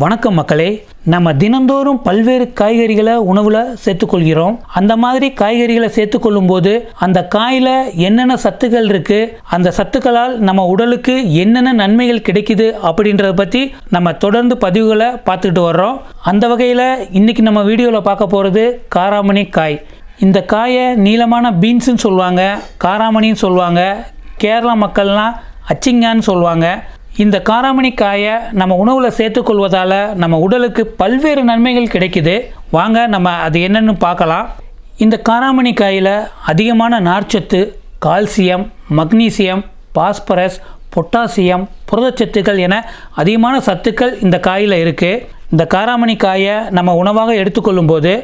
வணக்கம் மக்களே, நம்ம தினந்தோறும் பல்வேறு காய்கறிகளை உணவில் சேர்த்துக்கொள்கிறோம். அந்த மாதிரி காய்கறிகளை சேர்த்துக்கொள்ளும் போது அந்த காயில் என்னென்ன சத்துக்கள் இருக்குது, அந்த சத்துக்களால் நம்ம உடலுக்கு என்னென்ன நன்மைகள் கிடைக்குது அப்படின்றத பற்றி நம்ம தொடர்ந்து பதிவுகளை பார்த்துக்கிட்டு வர்றோம். அந்த வகையில் இன்றைக்கி நம்ம வீடியோவில் பார்க்க போகிறது காராமணி காய். இந்த காயை நீளமான பீன்ஸுன்னு சொல்லுவாங்க, காராமணின்னு சொல்லுவாங்க, கேரளா மக்கள்லாம் அச்சிங்கான்னு சொல்லுவாங்க. இந்த காராமணி காயை நம்ம உணவில் சேர்த்துக்கொள்வதால் நம்ம உடலுக்கு பல்வேறு நன்மைகள் கிடைக்குது. வாங்க நம்ம அது என்னென்னு பார்க்கலாம். இந்த காராமணி காயில் அதிகமான நார்ச்சத்து, கால்சியம், மக்னீசியம், பாஸ்பரஸ், பொட்டாசியம், புரதச்சத்துக்கள் என அதிகமான சத்துக்கள் இந்த காயில் இருக்குது. இந்த காராமணி காயை நம்ம உணவாக எடுத்துக்கொள்ளும் போது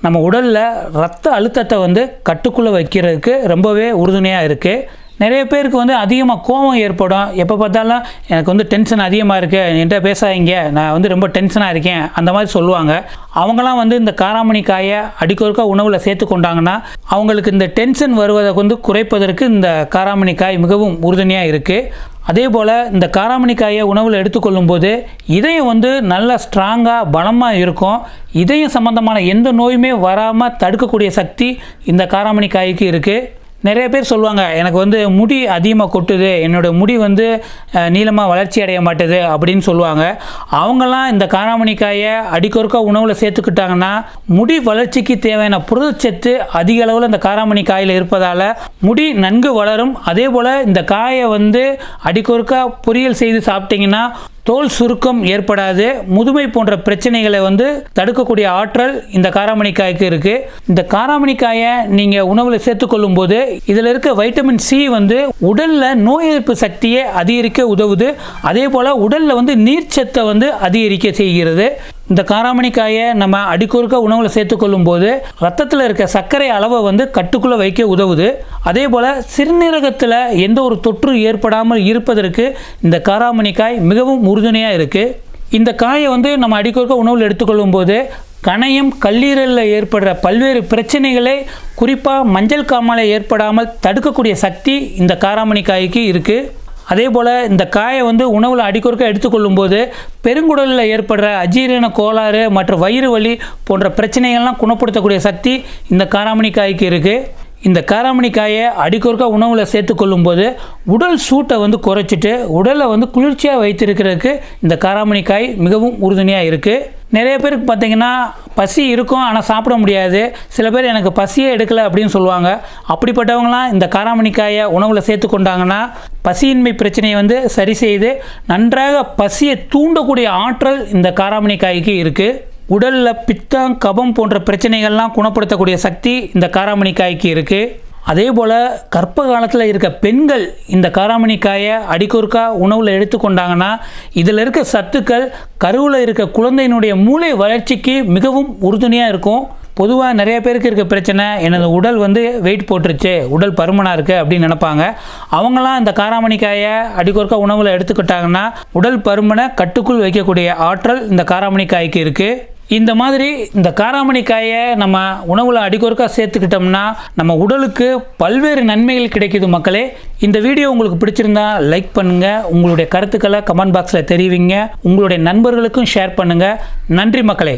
நம்ம உடலில் இரத்த அழுத்தத்தை கட்டுக்குள்ளே வைக்கிறதுக்கு ரொம்பவே உறுதுணையாக இருக்குது. நிறைய பேருக்கு அதிகமாக கோபம் ஏற்படும். எப்போ பார்த்தாலும் எனக்கு டென்ஷன் அதிகமாக இருக்குது, என்கிட்ட பேசாதீங்க, நான் ரொம்ப டென்ஷனாக இருக்கேன், அந்த மாதிரி சொல்லுவாங்க. அவங்களாம் இந்த காராமணி காயை அடிக்கொருக்கா உணவில் சேர்த்து கொண்டாங்கன்னா அவங்களுக்கு இந்த டென்ஷன் வருவதை குறைப்பதற்கு இந்த காராமணி காய் மிகவும் உறுதுணையாக இருக்குது. அதே போல் இந்த காராமணி காயை உணவில் எடுத்துக்கொள்ளும் போது இதயம் நல்லா ஸ்ட்ராங்காக பலமாக இருக்கும். இதயம் சம்மந்தமான எந்த நோயுமே வராமல் தடுக்கக்கூடிய சக்தி இந்த காராமணி காய்க்கு இருக்குது. நிறைய பேர் சொல்லுவாங்க, எனக்கு முடி அதிகமாக கொட்டுது, என்னோடய முடி நீளமாக வளர்ச்சி அடைய மாட்டுது அப்படின்னு சொல்லுவாங்க. அவங்கெல்லாம் இந்த காராமணி காயை அடிக்கொருக்கா உணவில் சேர்த்துக்கிட்டாங்கன்னா முடி வளர்ச்சிக்கு தேவையான புரதச்சத்து அதிக அளவில் இந்த காராமணி காயில் இருப்பதால் முடி நன்கு வளரும். அதே போல் இந்த காயை அடிக்கொருக்கா பொரியல் செய்து சாப்பிட்டிங்கன்னா தோல் சுருக்கம் ஏற்படாது. முதுமை போன்ற பிரச்சனைகளை தடுக்கக்கூடிய ஆற்றல் இந்த காராமணி காய்க்கு இருக்குது. இந்த காராமணி காயை நீங்கள் உணவில் சேர்த்துக்கொள்ளும் போது இதில் இருக்க வைட்டமின் சி உடலில் நோய் எதிர்ப்பு சக்தியை அதிகரிக்க உதவுது. அதே போல் உடலில் நீர்ச்சத்தை அதிகரிக்க செய்கிறது. இந்த காராமணி காயை நம்ம அடிக்கொருக்க உணவில் சேர்த்துக்கொள்ளும் போது ரத்தத்தில் இருக்க சர்க்கரை அளவை கட்டுக்குள்ளே வைக்க உதவுது. அதே போல் சிறுநீரகத்தில் எந்த ஒரு தொற்று ஏற்படாமல் இருப்பதற்கு இந்த காராமணி காய் மிகவும் உறுதுணையாக இருக்குது. இந்த காயை நம்ம அடிக்கொருக்க உணவில் எடுத்துக்கொள்ளும் போது கணையம், கல்லீரலில் ஏற்படுற பல்வேறு பிரச்சனைகளை, குறிப்பாக மஞ்சள் காமாலை ஏற்படாமல் தடுக்கக்கூடிய சக்தி இந்த காராமணி காய்க்கு இருக்குது. அதே போல் இந்த காயை உணவில் அடிக்கொருக்க எடுத்துக்கொள்ளும் போது பெருங்குடலில் ஏற்படுற அஜீரண கோளாறு மற்றும் வயிறு வலி போன்ற பிரச்சனைகள்லாம் குணப்படுத்தக்கூடிய சக்தி இந்த காராமணி காய்க்கு இருக்குது. இந்த காராமணி காயை அடிக்கொருக்கா உணவில் சேர்த்துக்கொள்ளும் போது உடல் சூட்டை குறைச்சிட்டு உடலை குளிர்ச்சியாக வைத்திருக்கிறதுக்கு இந்த காராமணி காய் மிகவும் உறுதுணையாக இருக்குது. நிறைய பேருக்கு பார்த்திங்கன்னா பசி இருக்கும், ஆனால் சாப்பிட முடியாது. சில பேர் எனக்கு பசியே எடுக்கலை அப்படின்னு சொல்லுவாங்க. அப்படிப்பட்டவங்களாம் இந்த காராமணி காயை உணவில் சேர்த்து கொண்டாங்கன்னா பசியின்மை பிரச்சனையை சரி செய்து நன்றாக பசியை தூண்டக்கூடிய ஆற்றல் இந்த காராமணி காய்க்கு இருக்குது. உடலில் பித்தம், கபம் போன்ற பிரச்சனைகள்லாம் குணப்படுத்தக்கூடிய சக்தி இந்த காராமணி காய்க்கு இருக்குது. அதே போல் கர்ப்ப காலத்தில் இருக்க பெண்கள் இந்த காராமணி காயை அடிக்கொருக்கா உணவில் எடுத்துக்கொண்டாங்கன்னா இதில் இருக்க சத்துக்கள் கருவில் இருக்க குழந்தையினுடைய மூளை வளர்ச்சிக்கு மிகவும் உறுதுணையாக இருக்கும். பொதுவாக நிறைய பேருக்கு இருக்க பிரச்சனை, எனது உடல் வெயிட் போட்டுருச்சு, உடல் பருமனாக இருக்குது அப்படின்னு நினைப்பாங்க. அவங்களாம் இந்த காராமணி காயை அடிக்கொருக்கா உணவில் எடுத்துக்கிட்டாங்கன்னா உடல் பருமனை கட்டுக்குள் வைக்கக்கூடிய ஆற்றல் இந்த காராமணி காய்க்கு இருக்குது. இந்த மாதிரி இந்த காராமணி காயை நம்ம உணவில் அடிக்கொருக்கா சேர்த்துக்கிட்டோம்னா நம்ம உடலுக்கு பல்வேறு நன்மைகள் கிடைக்குது. மக்களே, இந்த வீடியோ உங்களுக்கு பிடிச்சிருந்தா லைக் பண்ணுங்கள், உங்களுடைய கருத்துக்களை கமெண்ட் பாக்ஸில் தெரிவிங்க, உங்களுடைய நண்பர்களுக்கும் ஷேர் பண்ணுங்கள். நன்றி மக்களே.